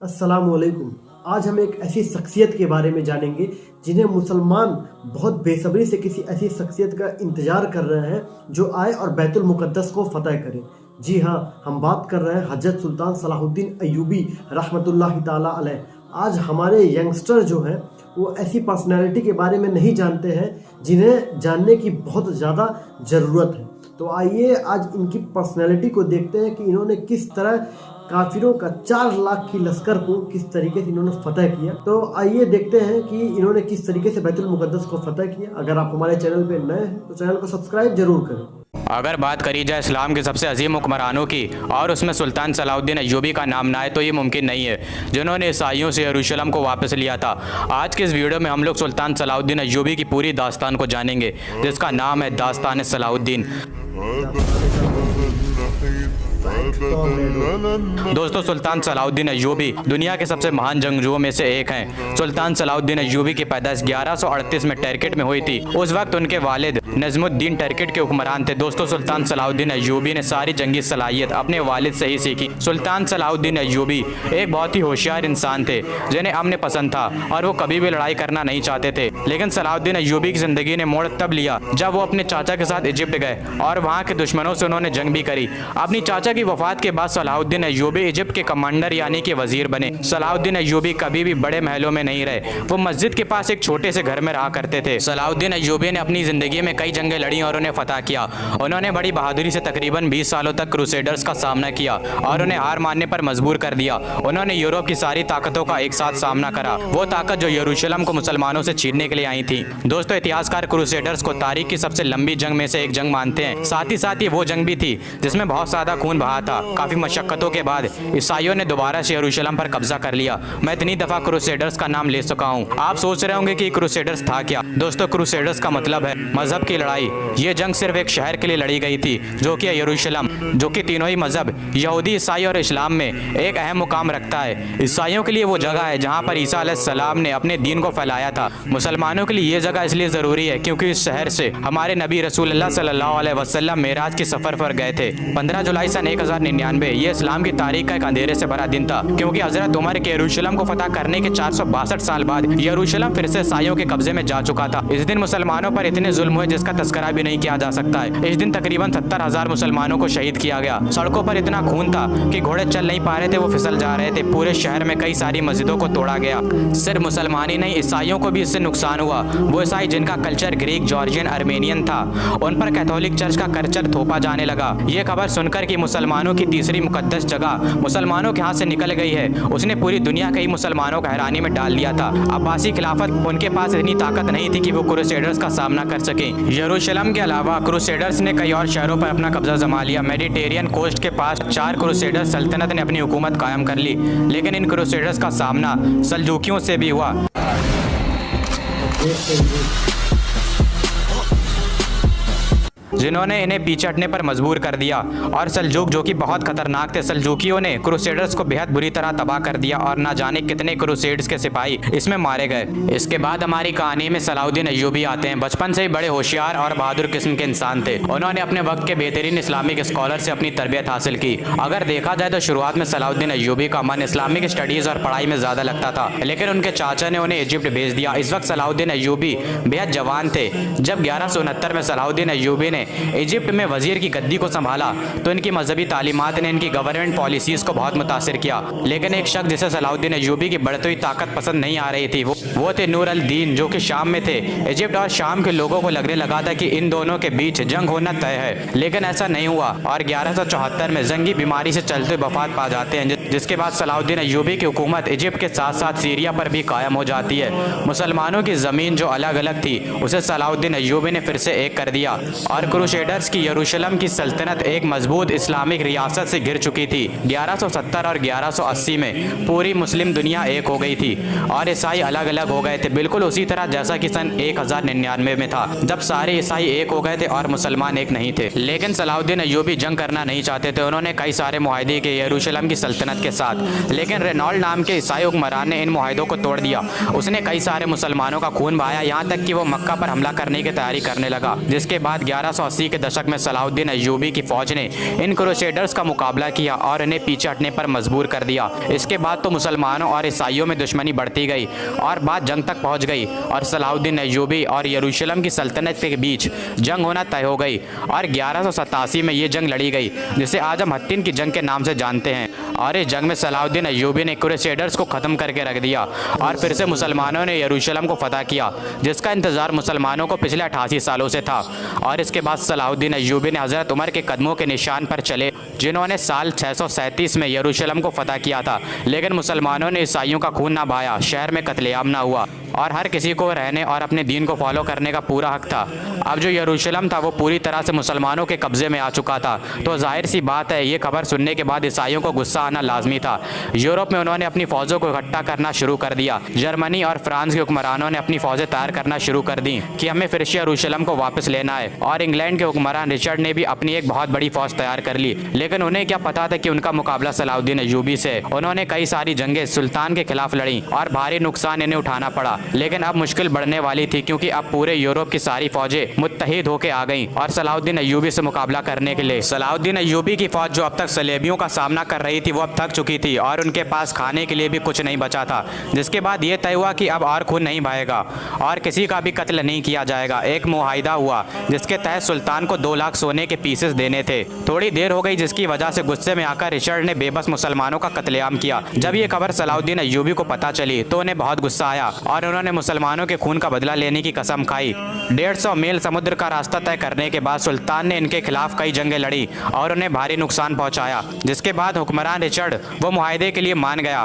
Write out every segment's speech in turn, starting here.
अस्सलामुअलैकुम। आज हम एक ऐसी शख्सियत के बारे में जानेंगे जिन्हें मुसलमान बहुत बेसब्री से किसी ऐसी शख्सियत का इंतज़ार कर रहे हैं जो आए और बैतुल मुक़द्दस को फ़तह करे। जी हाँ, हम बात कर रहे हैं हज़रत सुल्तान सलाहुद्दीन अय्यूबी रहमतुल्लाहि ताला अलैह। आज हमारे यंगस्टर जो हैं वो ऐसी पर्सनैलिटी के बारे में नहीं जानते हैं जिन्हें जानने की बहुत ज़्यादा ज़रूरत है। तो आइए आज इनकी पर्सनैलिटी को देखते हैं कि इन्होंने किस तरह काफिरों का 4 लाख की लश्कर को किस तरीके से इन्होंने फतह किया। तो आइए देखते हैं कि इन्होंने किस तरीके से बैतुल मुक़द्दस को फतह किया। अगर आप हमारे चैनल पे नए हैं तो चैनल को सब्सक्राइब जरूर करें। अगर बात करी जाए इस्लाम के सबसे अजीम हुक्मरानों की और उसमें सुल्तान सलाहुद्दीन अय्यूबी का नाम ना आए तो ये मुमकिन नहीं है, जिन्होंने ईसाइयों से यरूशलेम को वापस लिया था। आज के इस वीडियो में हम लोग सुल्तान सलाहुद्दीन अय्यूबी की पूरी दास्तान को जानेंगे, जिसका नाम है दास्तान सलाहुद्दीन। दोस्तों, सुल्तान सलाहुद्दीन अय्यूबी दुनिया के सबसे महान जंगजुओं में से एक हैं। सुल्तान सलाहुद्दीन अय्यूबी की पैदाइश 1138 में टर्किट में हुई थी। उस वक्त उनके वालिद नजमुद्दीन टर्किट के हुक्मरान थे। दोस्तों, सुल्तान सलाहुद्दीन अय्यूबी ने सारी जंगी सलाहियत अपने वालिद से ही सीखी। सुल्तान सलाहुद्दीन अय्यूबी एक बहुत ही होशियार इंसान थे, जिन्हें अमन पसंद था और वो कभी भी लड़ाई करना नहीं चाहते थे। लेकिन सलाहुद्दीन अय्यूबी की जिंदगी ने मोड़ तब लिया जब वो अपने चाचा के साथ इजिप्ट गए और वहाँ के दुश्मनों से उन्होंने जंग भी करी। अपनी चाचा की वफात के बाद सलाहुद्दीन अय्यूबी इजिप्ट के कमांडर यानी कि वजीर बने। सलाहुद्दीन अय्यूबी कभी भी बड़े महलों में नहीं रहे, वो मस्जिद के पास एक छोटे से घर में रहा करते थे। सलाहुद्दीन अय्यूबी ने अपनी जिंदगी में कई जंगें लड़ी और उन्हें फतह किया। उन्होंने बड़ी बहादुरी से तकरीबन 20 सालों तक क्रूसेडर्स का सामना किया और उन्हें हार मानने पर मजबूर कर दिया। उन्होंने यूरोप की सारी ताकतों का एक साथ सामना करा, वो ताकत जो यरूशलेम को मुसलमानों से छीनने के लिए आई थी। दोस्तों, इतिहासकार क्रूसेडर्स को तारीख की सबसे लंबी जंग में से एक जंग मानते हैं। साथ ही साथ ये वो जंग भी थी जिसमें बहुत ज्यादा खून बहा था। काफी मशक्कतों के बाद ईसाइयों ने दोबारा से यरूशलेम पर कब्जा कर लिया। मैं इतनी दफा क्रूसेडर्स का नाम ले चुका हूँ, आप सोच रहे होंगे कि क्रूसेडर्स था क्या। दोस्तों, क्रूसेडर्स का मतलब है मजहब की लड़ाई। ये जंग सिर्फ एक शहर के लिए लड़ी गई थी, जो कि यरूशलेम, जो कि तीनों ही मजहब यहूदी, ईसाई और इस्लाम में एक अहम मुकाम रखता है। ईसाइयों के लिए वो जगह है जहाँ पर ईसा अलैहिस्सलाम ने अपने दीन को फैलाया था। मुसलमानों के लिए ये जगह इसलिए ज़रूरी है क्योंकि इस शहर से हमारे नबी रसूलुल्लाह सल्लल्लाहु अलैहि वसल्लम मेराज के सफ़र पर गए थे। 15 जुलाई सन 1099 ये इस्लाम की तारीख का एक अंधेरे से भरा दिन था, क्योंकि हजरत उमर के यरूशलेम को फतह करने के 462 साल बाद यरूशलेम फिर से ईसाइयों के कब्जे में जा चुका था। इस दिन मुसलमानों पर इतने जुल्म हुए जिसका तस्करा भी नहीं किया जा सकता है। इस दिन तकरीबन 70,000 मुसलमानों को शहीद किया गया। सड़कों पर इतना खून था कि घोड़े चल नहीं पा रहे थे, वो फिसल जा रहे थे। पूरे शहर में कई सारी मस्जिदों को तोड़ा गया। सिर्फ मुसलमान ही नहीं, ईसाइयों को भी इससे नुकसान हुआ। वो ईसाई जिनका कल्चर ग्रीक, जॉर्जियन, आर्मेनियन था, उन पर कैथोलिक चर्च का कल्चर थोपा जाने लगा। ये खबर सुनकर कि मुसलमानों की तीसरी मुकद्दस जगह मुसलमानों के हाथ से निकल गई है, उसने पूरी दुनिया के ही मुसलमानों को हैरानी में डाल दिया था। अब्बासी खिलाफत उनके पास इतनी ताकत नहीं थी कि वो क्रूसेडर्स का सामना कर सके। यरूशलेम के अलावा क्रूसेडर्स ने कई और शहरों पर अपना कब्जा जमा लिया। मेडिटेरियन कोस्ट के पास 4 क्रूसेडर सल्तनत ने अपनी हुकूमत कायम कर ली, लेकिन इन क्रूसेडर्स का सामना सल्जूकियों से भी हुआ। जिन्होंने इन्हें पीछे हटने पर मजबूर कर दिया। और सल्जूक, जो कि बहुत खतरनाक थे, सल्जूकियों ने क्रूसेडर्स को बेहद बुरी तरह तबाह कर दिया और ना जाने कितने क्रूसेड्स के सिपाही इसमें मारे गए। इसके बाद हमारी कहानी में सलाहुद्दीन अय्यूबी आते हैं। बचपन से ही बड़े होशियार और बहादुर किस्म के इंसान थे। उन्होंने अपने वक्त के बेहतरीन इस्लामिक स्कॉलर से अपनी तरबियत हासिल की। अगर देखा जाए तो शुरुआत में सलाहुद्दीन अय्यूबी का मन इस्लामिक स्टडीज और पढ़ाई में ज्यादा लगता था, लेकिन उनके चाचा ने उन्हें इजिप्ट भेज दिया। इस वक्त सलाहुद्दीन अय्यूबी बेहद जवान थे। जब 1169 में सलाहुद्दीन अय्यूबी ने इजिप्ट में वजीर की गद्दी को संभाला तो इनकी मजहबी तालीमात ने इनकी गवर्नमेंट पॉलिसीज को बहुत मुतासिर किया। लेकिन एक शख्स जिसे सलाहुद्दीन अय्यूबी की बढ़ती हुई ताकत पसंद नहीं आ रही थी, वो थे नूर अल दीन, जो कि शाम में थे। इजिप्ट और शाम के लोगों को लगने लगा था कि इन दोनों के बीच जंग होना तय है, लेकिन ऐसा नहीं हुआ और 1174 में जंगी बीमारी से चलते वफात पा जाते हैं, जिसके बाद सलाहुद्दीन अय्यूबी की हुकूमत इजिप्ट के साथ साथ सीरिया पर भी कायम हो जाती है। मुसलमानों की जमीन जो अलग अलग थी उसे सलाहुद्दीन अय्यूबी ने फिर से एक कर दिया और क्रूसेडर्स की यरूशलेम की सल्तनत एक मजबूत इस्लामिक रियासत से घिर चुकी थी। 1170 और 1180 में पूरी मुस्लिम दुनिया एक हो गई थी और ईसाई अलग अलग हो गए थे, बिल्कुल उसी तरह जैसा कि सन 1099 में था, जब सारे ईसाई एक हो गए थे और मुसलमान एक नहीं थे। लेकिन सलाहुद्दीन अय्यूबी जंग करना नहीं चाहते थे। उन्होंने कई सारे मुआहदे किए यरूशलेम की सल्तनत के साथ, लेकिन रेनॉल्ड नाम के ईसाई हुक्मरान ने इन मुआहदों को तोड़ दिया। उसने कई सारे मुसलमानों का खून बहाया, यहाँ तक कि वो मक्का पर हमला करने की तैयारी करने लगा, जिसके बाद 1180 के दशक में सलाहुद्दीन अय्यूबी की फौज ने इन क्रूसेडर्स का मुकाबला किया और इन्हें पीछे हटने पर मजबूर कर दिया। इसके बाद तो मुसलमानों और ईसाइयों में दुश्मनी बढ़ती गई और बात जंग तक पहुंच गई और सलाहुद्दीन अय्यूबी और यरूशलेम की सल्तनत के बीच जंग होना तय हो गई और 1187 में ये जंग लड़ी गई, जिसे आज हम हत्तीन की जंग के नाम से जानते हैं। और इस जंग में सलाहुद्दीन अय्यूबी ने क्रूसेडर्स को ख़त्म करके रख दिया और फिर से मुसलमानों ने यरूशलेम को फतह किया, जिसका इंतज़ार मुसलमानों को पिछले 88 सालों से था। और इसके बाद सलाहुद्दीन अय्यूबी ने हज़रत उमर के कदमों के निशान पर चले, जिन्होंने साल 637 में यरूशलेम को फतह किया था। लेकिन मुसलमानों ने ईसाइयों का खून ना बहाया, शहर में कत्लेआम ना हुआ और हर किसी को रहने और अपने दीन को फॉलो करने का पूरा हक था। अब जो यरूशलेम था वो पूरी तरह से मुसलमानों के कब्जे में आ चुका था, तो जाहिर सी बात है ये खबर सुनने के बाद ईसाइयों को गुस्सा आना लाजमी था। यूरोप में उन्होंने अपनी फ़ौजों को इकट्ठा करना शुरू कर दिया। जर्मनी और फ्रांस के हुक्मरानों ने अपनी फ़ौजें तैयार करना शुरू कर दी कि हमें फिर से यरूशलेम को वापस लेना है। और इंग्लैंड के हुक्मरान रिचर्ड ने भी अपनी एक बहुत बड़ी फ़ौज तैयार कर ली। लेकिन उन्हें क्या पता था कि उनका मुकाबला सलाहुद्दीन अय्यूबी से। उन्होंने कई सारी जंगें सुल्तान के खिलाफ लड़ी और भारी नुकसान इन्हें उठाना पड़ा। लेकिन अब मुश्किल बढ़ने वाली थी, क्योंकि अब पूरे यूरोप की सारी फौजें मुत्तहिद होकर आ गईं और सलाहुद्दीन अय्यूबी से मुकाबला करने के लिए। सलाहुद्दीन अय्यूबी की फौज जो अब तक सलेबियों का सामना कर रही थी वो अब थक चुकी थी और उनके पास खाने के लिए भी कुछ नहीं बचा था। जिसके बाद ये तय हुआ कि अब और खून नहीं बहेगा और किसी का भी कत्ल नहीं किया जाएगा। एक मुआहिदा हुआ जिसके तहत सुल्तान को 2 लाख सोने के पीसेस देने थे। थोड़ी देर हो गई, जिसकी वजह से गुस्से में आकर रिचर्ड ने बेबस मुसलमानों का कत्लेआम किया। जब ये खबर सलाहुद्दीन अय्यूबी को पता चली तो उन्हें बहुत गुस्सा आया और उन्होंने मुसलमानों के खून का बदला लेने की कसम खाई। 150 मील समुद्र का रास्ता तय करने के बाद सुल्तान ने इनके खिलाफ कई जंगें लड़ी और उन्हें भारी नुकसान पहुंचाया। जिसके बाद हुक्मरान रिचर्ड वो मुआहिदे के लिए मान गया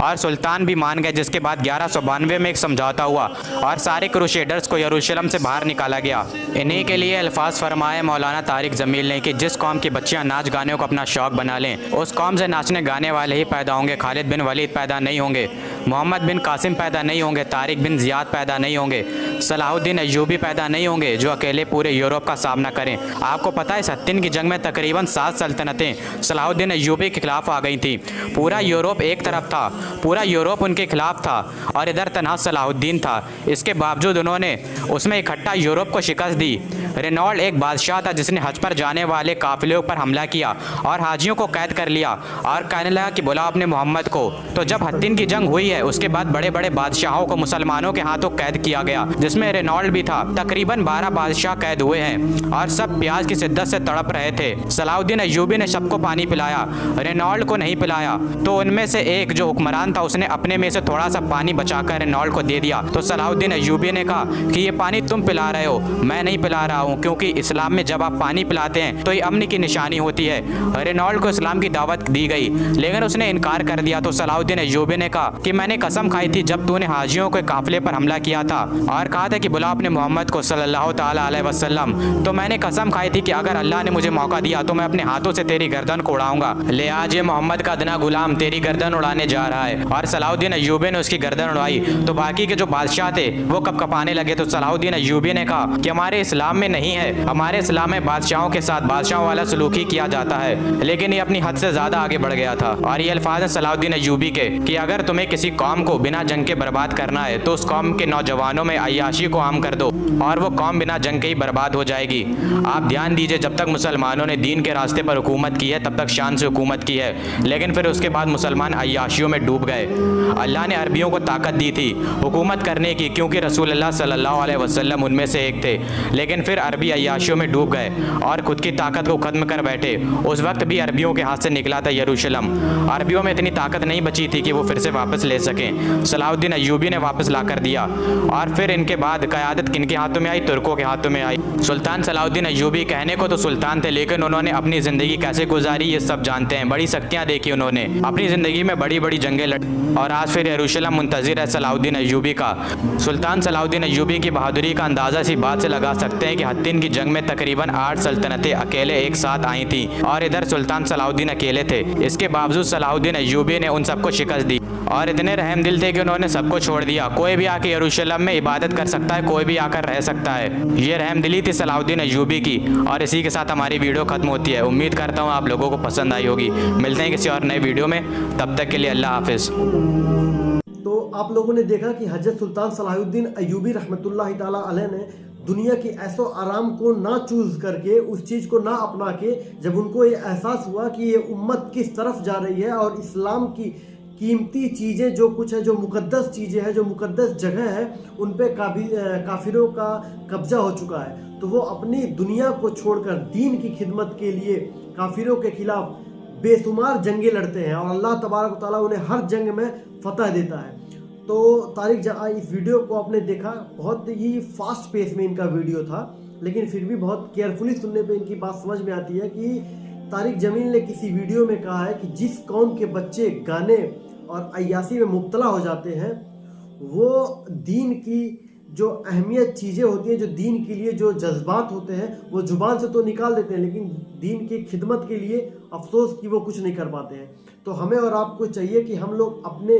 और सुल्तान भी मान गए। जिसके बाद 1192 में एक समझौता हुआ और सारे क्रूसेडर्स को यरूशलेम से बाहर निकाला गया। इन्हीं के लिए अल्फाज फरमाए मौलाना तारिक जमील ने कि जिस कौम की बच्चियां नाच गाने को अपना शौक बना लें, उस कौम से नाचने गाने वाले ही पैदा होंगे। खालिद बिन वलीद पैदा नहीं होंगे, मोहम्मद बिन कासिम पैदा नहीं होंगे, तारिक बिन जियाद पैदा नहीं होंगे, सलाहुद्दीन अय्यूबी पैदा नहीं होंगे जो अकेले पूरे यूरोप का सामना करें। आपको पता है हत्तीन की जंग में तकरीबन 7 सल्तनतें सलाहुद्दीन अय्यूबी के खिलाफ आ गई थी। पूरा यूरोप एक तरफ था, पूरा यूरोप उनके खिलाफ था और इधर तनहा सलाहुद्दीन था। इसके बावजूद उन्होंने उसमें इकट्ठा यूरोप को शिकस्त दी। रेनॉल्ड एक बादशाह था जिसने हज पर जाने वाले काफिलों पर हमला किया और हाजियों को कैद कर लिया और कहने लगा कि बुलाओ अपने मोहम्मद को। तो जब हत्तीन की जंग हुई है उसके बाद बड़े बड़े बादशाहों को मुसलमानों के हाथों कैद किया गया, जिसमें रेनॉल्ड भी था। तकरीबन 12 बादशाह कैद हुए हैं और सब प्याज की शिद्दत से तड़प रहे थे। सलाहुद्दीन अय्यूबी ने सबको पानी पिलाया, रेनॉल्ड को नहीं पिलाया। तो उनमें से एक जो हुक्मरान था उसने अपने में से थोड़ा सा पानी बचाकर रेनॉल्ड को दे दिया। तो सलाहुद्दीन अय्यूबी ने कहा कि ये पानी तुम पिला रहे हो, मैं नहीं पिला रहा हूँ, क्योंकि इस्लाम में जब आप पानी पिलाते हैं तो ये अमन की निशानी होती है। रेनॉल्ड को इस्लाम की दावत दी गई लेकिन उसने इनकार कर दिया। तो सलाहुद्दीन अय्यूबी ने कहा कि मैंने कसम खाई थी जब तूने हाजियों के काफिले पर हमला किया था और कहा था कि बुलाओ अपने मोहम्मद को सल्लल्लाहु ताला अलैहि वसल्लम, तो मैंने कसम खाई थी कि अगर अल्लाह ने मुझे मौका दिया तो मैं अपने हाथों से तेरी गर्दन को उड़ाऊंगा। ले आज ये मोहम्मद का अदना गुलाम तेरी गर्दन उड़ाने जा रहा है। और सलाहुद्दीन अय्यूबी ने उसकी गर्दन उड़ाई तो बाकी के जो बादशाह थे वो कपकपाने लगे। तो सलाहुद्दीन अय्यूबी ने कहा कि हमारे इस्लाम में नहीं है, हमारे इस्लाम में बादशाहों के साथ बादशाहों वाला सलूक ही किया जाता है। लेकिन ये अपनी हद से ज्यादा आगे बढ़ गया था। और ये अल्फाज है सलाहुद्दीन अय्यूबी के कि अगर तुम्हें किसी कौम को बिना जंग के बर्बाद करना है तो उस कौम के नौजवानों में अय्याशी को आम कर दो और वो कौम बिना जंग के ही बर्बाद हो जाएगी। आप ध्यान दीजिए, जब तक मुसलमानों ने दीन के रास्ते पर हुकूमत की है तब तक शान से हुकूमत की है, लेकिन फिर उसके बाद मुसलमान अय्याशियों में डूब गए। अल्लाह ने अरबियों को ताकत दी थी हुकूमत करने की, क्योंकि रसूलुल्लाह सल्लल्लाहु अलैहि वसल्लम उनमें से एक थे। लेकिन फिर अरबी अय्याशियों में डूब गए और खुद की ताकत को ख़त्म कर बैठे। उस वक्त भी अरबियों के हाथ से निकला था यरूशलेम। अरबियों में इतनी ताकत नहीं बची थी कि वो फिर से वापस ले सकें। सलाहुद्दीन अय्यूबी ने वापस ला कर दिया और फिर इनके बाद क़यादत किनके हाथों में आई? तुर्कों के हाथों में आई। सुल्तान सलाहुद्दीन अय्यूबी कहने को तो सुल्तान थे, लेकिन उन्होंने अपनी ज़िंदगी कैसे गुजारी ये सब जानते हैं। बड़ी शक्तियाँ देखी उन्होंने, अपनी ज़िंदगी में बड़ी बड़ी जंगें लड़ी और आज फिर यरूशलेम मुंतज़िर है सलाहुद्दीन अय्यूबी का। सुल्तान सलाहुद्दीन अय्यूबी की बहादुरी का अंदाज़ा इसी बात से लगा सकते हैं कि हत्तीन की जंग में तकरीबन 8 सल्तनतें अकेले एक साथ आई थी और इधर सुल्तान सलाहुद्दीन अकेले थे। इसके बावजूद सलाहुद्दीन अय्यूबी ने उन सबको शिकस्त दी और इतने रहम दिल थे कि उन्होंने सबको छोड़ दिया। कोई भी आके यरूशलेम में इबादत कर सकता है, कोई भी आकर रह सकता है। ये रहम दिली थी सलाहुद्दीन अय्यूबी की। और इसी के साथ हमारी वीडियो खत्म होती है। उम्मीद करता हूँ आप लोगों को पसंद आई होगी। मिलते हैं किसी और नए वीडियो में, तब तक के लिए अल्लाह हाफिज़। तो आप लोगों ने देखा कि हज़रत सुल्तान सलाहुद्दीन अय्यूबी रहमतुल्लाह ताला अलैह ने दुनिया की ऐसो आराम को ना चूज करके, उस चीज़ को ना अपना के, जब उनको ये एहसास हुआ कि ये उम्मत किस तरफ जा रही है और इस्लाम की कीमती चीज़ें जो कुछ है, जो मुकद्दस चीज़ें हैं, जो मुकद्दस जगह है, उन पे काफिरों का कब्जा हो चुका है, तो वो अपनी दुनिया को छोड़कर दीन की खिदमत के लिए काफिरों के खिलाफ बेशुमार जंगें लड़ते हैं और अल्लाह तबारक व तआला उन्हें हर जंग में फतह देता है। तो तारिक जहाँ इस वीडियो को आपने देखा, बहुत ही फास्ट पेस में इनका वीडियो था, लेकिन फिर भी बहुत केयरफुली सुनने पे इनकी बात समझ में आती है कि तारिक जमील ने किसी वीडियो में कहा है कि जिस कौम के बच्चे गाने और अय्यासी में मुब्तला हो जाते हैं, वो दीन की जो अहमियत चीज़ें होती हैं, जो दीन के लिए जो जज्बात होते हैं, वो ज़ुबान से तो निकाल देते हैं, लेकिन दीन की खिदमत के लिए अफसोस कि वो कुछ नहीं कर पाते हैं। तो हमें और आपको चाहिए कि हम लोग अपने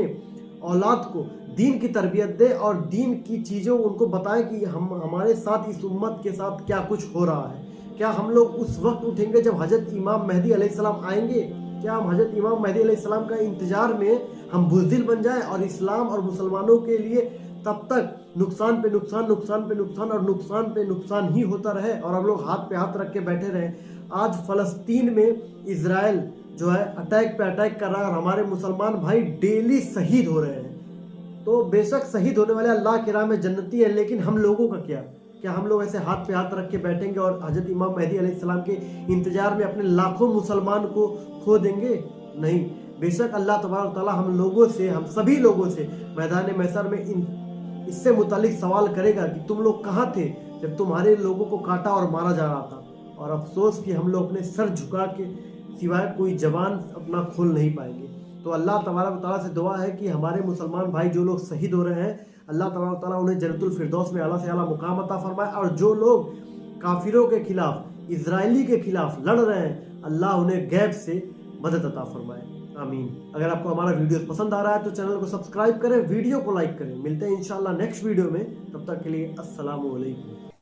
औलाद को दीन की तरबियत दें और दीन की चीज़ों उनको बताएं कि हमारे साथ, इस उम्मत के साथ क्या कुछ हो रहा है। क्या हम लोग उस वक्त उठेंगे जब हज़रत इमाम मेहदी अलैहिस्सलाम आएंगे? क्या हम हज़रत इमाम मेहदी अलैहिस्सलाम का इंतज़ार में हम बुज़दिल बन जाएं और इस्लाम और मुसलमानों के लिए तब तक नुकसान पे नुकसान, नुकसान पे नुकसान और नुकसान पे नुकसान ही होता रहे और हम लोग हाथ पे हाथ रख के बैठे रहें? आज फ़लस्तीन में इजराइल जो है अटैक पे अटैक कर रहा है और हमारे मुसलमान भाई डेली शहीद हो रहे हैं। तो बेशक शहीद होने वाले अल्लाह की राह में जन्नती है, लेकिन हम लोगों का क्या हम लोग ऐसे हाथ पे हाथ रख के बैठेंगे और हज़रत इमाम मेहदी अलैहिस्सलाम के इंतज़ार में अपने लाखों मुसलमान को खो देंगे? नहीं। बेशक अल्लाह तबारक तआला हम लोगों से, हम सभी लोगों से मैदान महशर में इससे मुतालिक सवाल करेगा कि तुम लोग कहाँ थे जब तुम्हारे लोगों को काटा और मारा जा रहा था। और अफसोस कि हम लोग अपने सर झुका के सिवाय कोई जबान अपना खोल नहीं पाएंगे। तो अल्लाह तबारक तआला से दुआ है कि हमारे मुसलमान भाई जो लोग शहीद हो रहे हैं, अल्लाह तबारक तआला उन्हें जन्नतुल फिरदौस में आला से आला मुकाम अता फरमाए, और जो लोग काफिरों के खिलाफ, इजरायली के खिलाफ लड़ रहे हैं, अल्लाह उन्हें गैब से मदद अता फरमाए। आमीन। अगर आपको हमारा वीडियो पसंद आ रहा है तो चैनल को सब्सक्राइब करें, वीडियो को लाइक करें। मिलते हैं इंशाल्लाह नेक्स्ट वीडियो में, तब तक के लिए अस्सलामु अलैकुम।